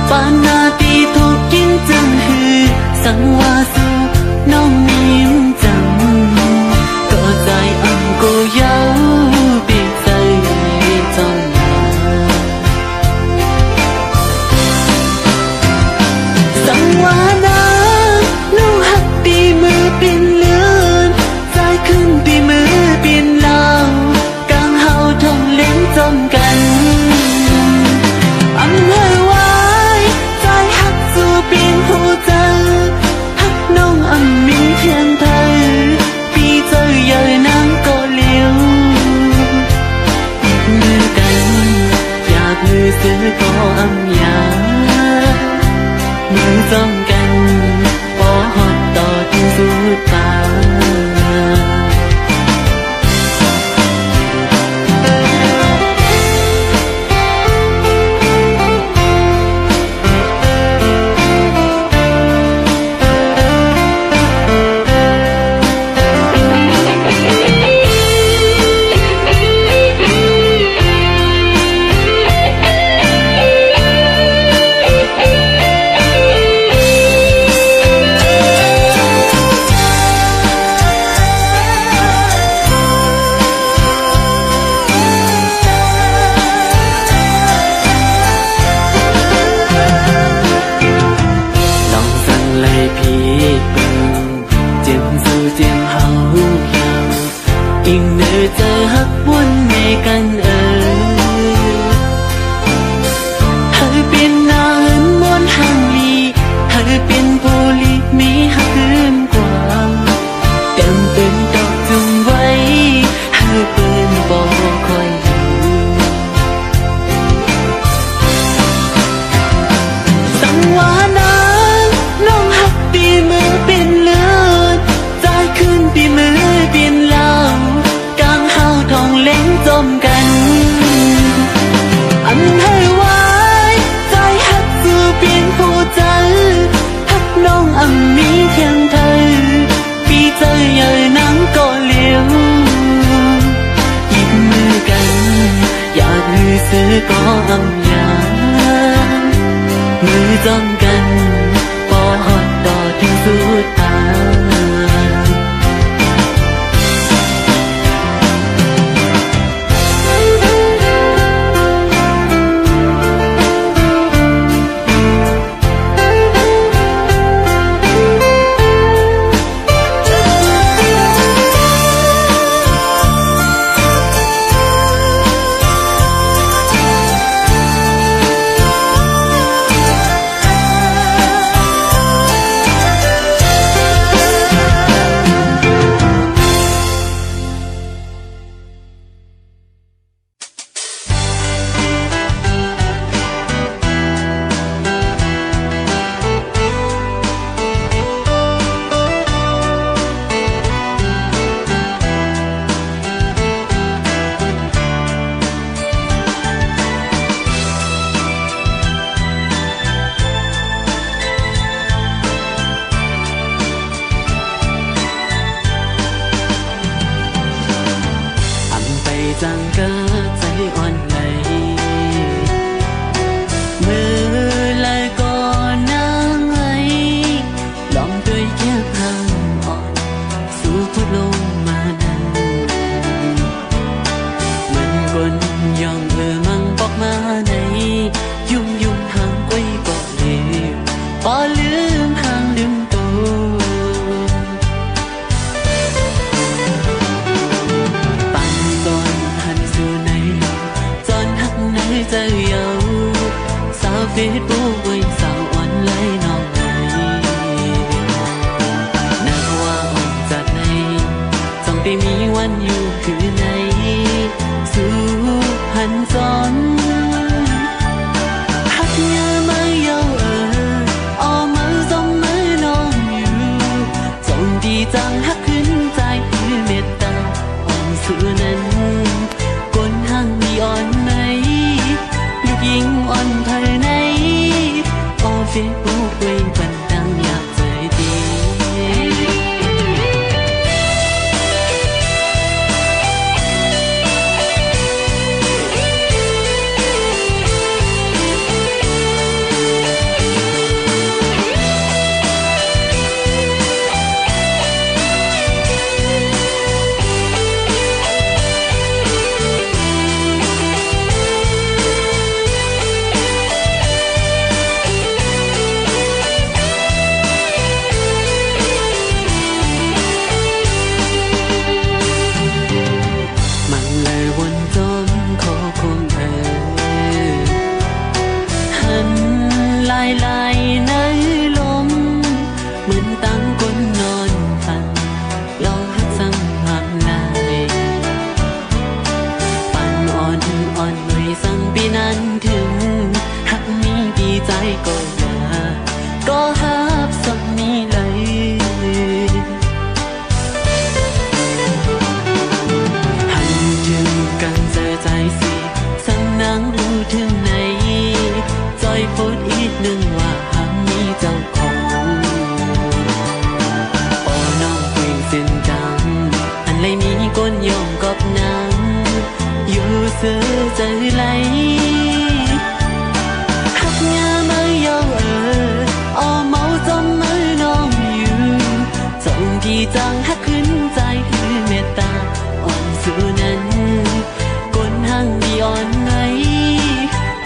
ปานนาตีถูกกินจังหือสังวาสู่น้องนิ่มจังก็ใจอันกูเย้าปีใจจนมาสังวานาลูกหักปีมือเป็นเลือนใจขึ้นปีมือเป็นลาวจมกันอันเฮวายใจหักสู่เปลี่ยนหูใจหักน้องอันมีเพียงเธอปีเจอเยอะน้ำก็เลี้ยวมือกันอยากมือซื้อก็อำยามือจมกันพอหอดต่อถึงสุดตา ซื้อก็อำยางมือจ้องกันปอฮอดต่อถึงสุดทาง จังก็ใจอ่อนไหลมือและก็นางไหลลองด้วยแค่ทางอ่อนสู่พุทลงมานั้นมันกลยองมังบอกมาในยุ่งห่างไว้ก็เลยพอลืมห่างลืมตัวใจเยาสาวเฟซบุ๊กไว้สาวออนไลน์น้องไหนนักว่าออกจากไหนต้องได้มีวันอยู่คือไหนสู่หันจอนหักยามาเยาเอามือจมมือน้องอยู่จงดีจังหักขึ้นใจคือเมตตาอ่อนสู่นั้นก้นห่างมีอ่อนไหมยิ่งอ่อนภายในออเฟซบุ๊กไว้บันดังอยากใจดีลายในลมเหมือนตั้งคนนอนฝันลองหักสั่งห้ามลายปั่นอ่อนไว้สั่งปีนั้นถึงหักมีดีใจก็อย่าก็หับสักมีเลยหันถึงกันเจอใจสิสั่งนางรู้ถึงไหนจอยโพดอีกหนึ่งว่าหากมีเจ้าของโอ้น้องคุยเส้นดังอันไรมีก้นยองกับนางอยู่เสือใจไหลหักยามาเยาเอาเมาจมมือน้องอยู่จงดีจังหักขึ้นใจคือเมตตาอ่อนสู่นั้นก้นห่างมีอ่อนไหน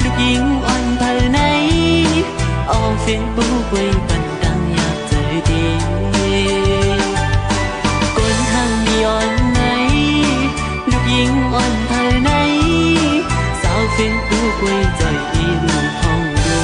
ลูกยิงอ่อนภายในออกเฟซบุ๊กไว้บันดังอยากเจอดีก้นห่างมีอ่อนไหนลูกยิงอ่อนภายในสาวเฟซบุ๊กไว้ใจอีหนุ่มห้องดู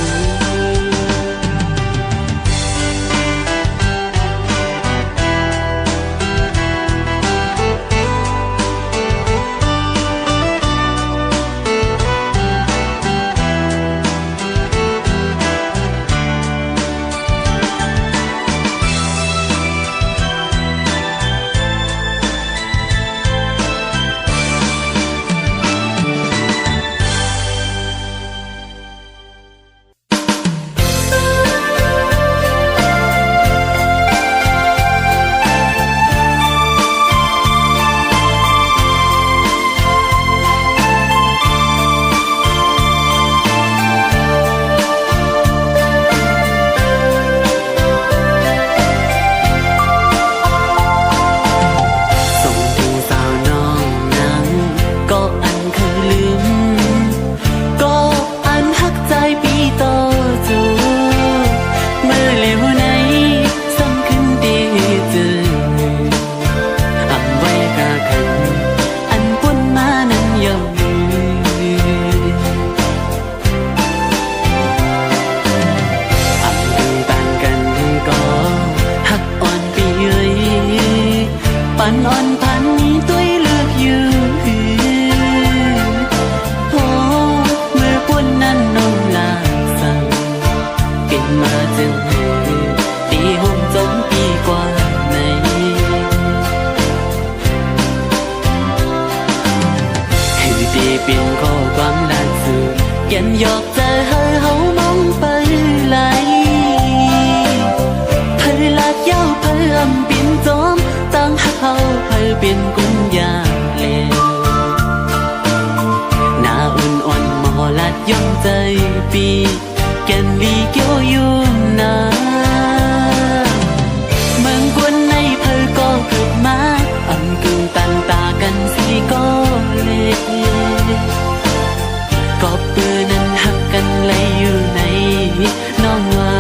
เป็นข้อความล่าสุดเขียนหยอกใจให้เฮามองไปไหลเธอลาดยาวเธออำเป็นจอมตั้งหักเฮาเธอเป็นกุญยาเลวหน้าอุ่นอ่อนหมอลัดย่อมใจปีแก่นลีเกี่ยวอยู่นาเมืองกวนในเธอก็เกิดมาอำกึ่งตันตากันสีก็เละก็เปื้อนั้นหักกันไหลอยู่ในน้องว่า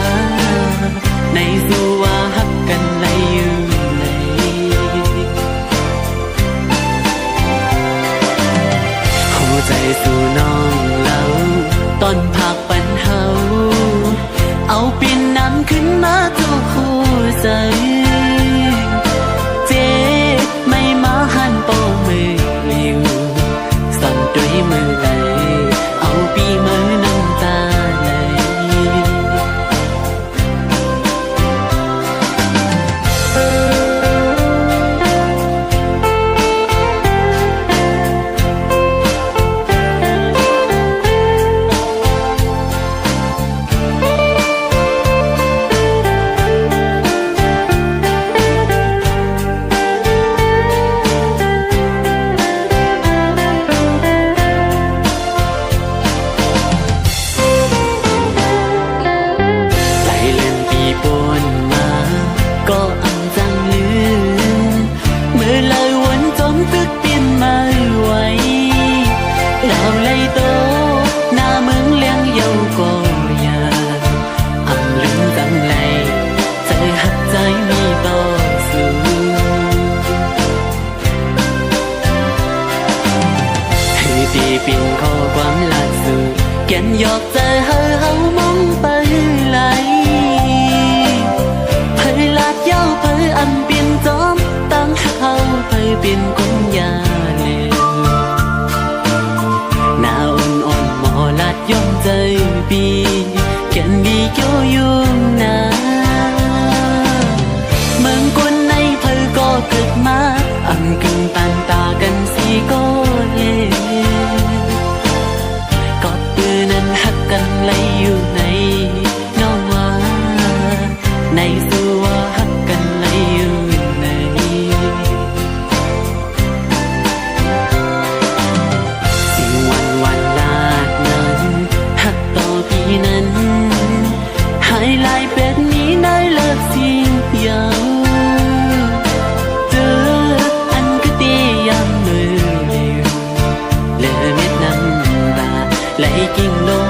ในสู่ว่าหักกันไหลอยู่ในหัวใจสู่น้องเล่าตอนพักปันเฮาเอาปิ่นน้ำขึ้นมาทุกหัวใจเจ๊ไม่มาหันโปมือลิวสั่นด้วยมือไหลเอาปีมือน้ำตาไหลเป็นข้อความล่าสุดแก่นหยอกใจให้เฮามองไปไหลเผยลาดยาวเผยอันเป็นจอมตั้งหักเฮาเผยเป็นกุญยาเลวหน้าอ่อนอ่อนหมอลัดย่อมใจปีแก่นดีเกี่ยวอยู่นาเมืองกวนในเผยก็เกิดมาอันกึ่งตันตากันสีก็เลกันไหลอยู่ในน้องว่าในสู่ว่าหักกันไหลอยู่ในสิ่งวันลาดนั้นหักต่อพี่นั้นหายลายเป็ดนี้ได้เลิกสิ่งยาวเจออันก็ตียามมือเดียวเลอเม็ดน้ำตาไหลกิ่งลง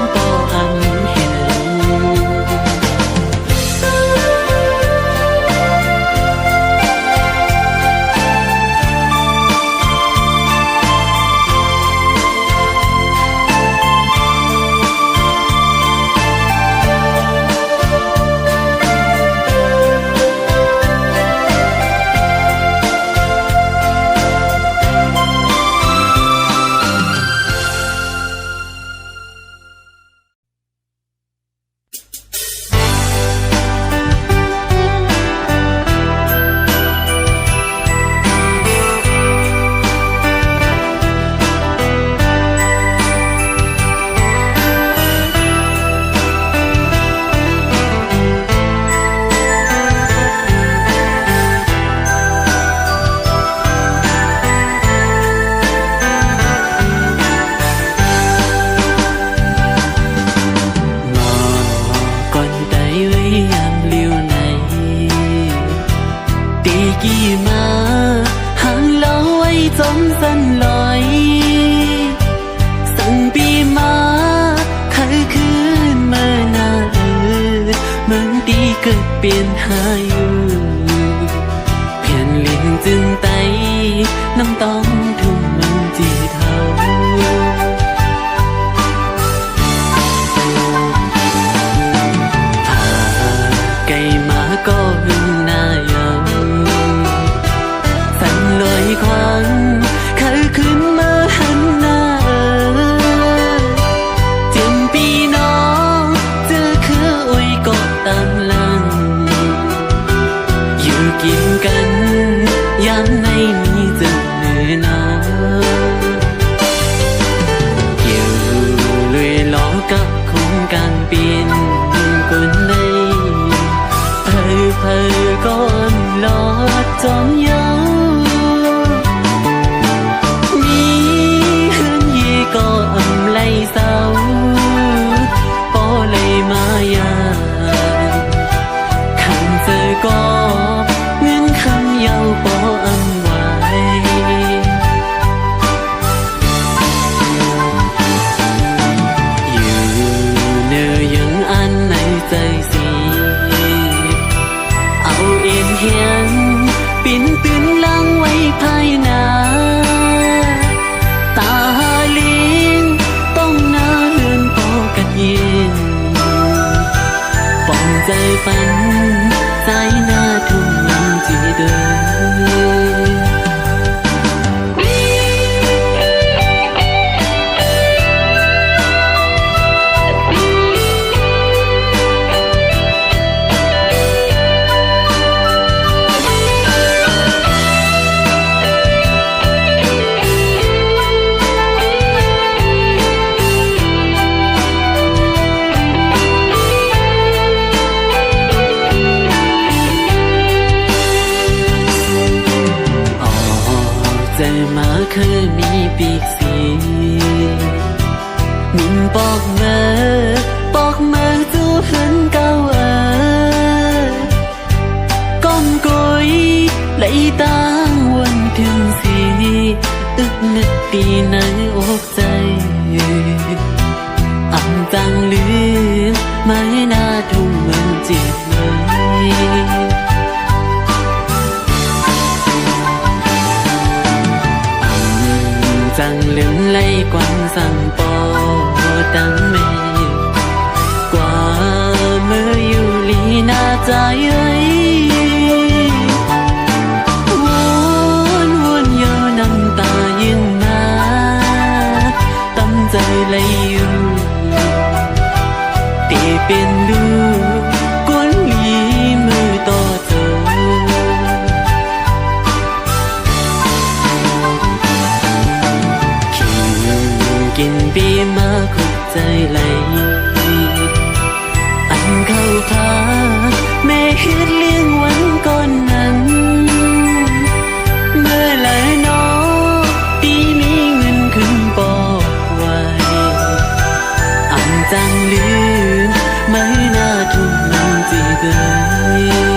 เกิดเปลี่ยนหายเพียนลิ้นจึงไตน้ำต้องทุ่มมันจีเท่าพาไก่มาก็หึงหน้ายังสั่นลอยควันเคยขึ้นมาหันหน้าเจ็บปีน้องเจอคืออวยกอดตามหลังอยู่กินกันยามในนี้จะเหนื่อย กับโครงการปีนกุนในเพอก้อนลอดจอมเยามีเฮือนยีก็อำไลเศร้าปอเลยมายาขันเจอก็เงินคำเยาปออำไว้อยู่เนอยังอันในใจสีเอาเอ็นเฮียนปิ่นตื่นลังไว้ภายหน้าตาลิงต้องหน้าเลื่อนพอกัดเย็นป้องใจฝันใจหน้าทุ่มมันจีเดินใจมาเคยมีปีกสีมินปอกเมื่อจูเหินเก่าก้มกุยไหลตั้งวันถึงสีอึกนึกปีในอกใจอ่ำจังลืมไม่น่าทุ่มมันจิตเลยจังลืมไล่กวางสั่งปอดังเมฆกว่าเมื่ออยู่ลีนาใจเอ้ยวนเยอะน้ำตายิ่งมาตั้มใจไหลอยู่ตีเป็นลูกกวนลีมือต่อเธอกินปีมาขุดใจไหลอันเข้าพาแม่เฮ็ดเลี้ยงวันก่อนนั้นเมื่อไหร่น้อปีมีเงินขึ้นปอกไว้อันจังลืมไม่น่าทุ่มมันจีเดย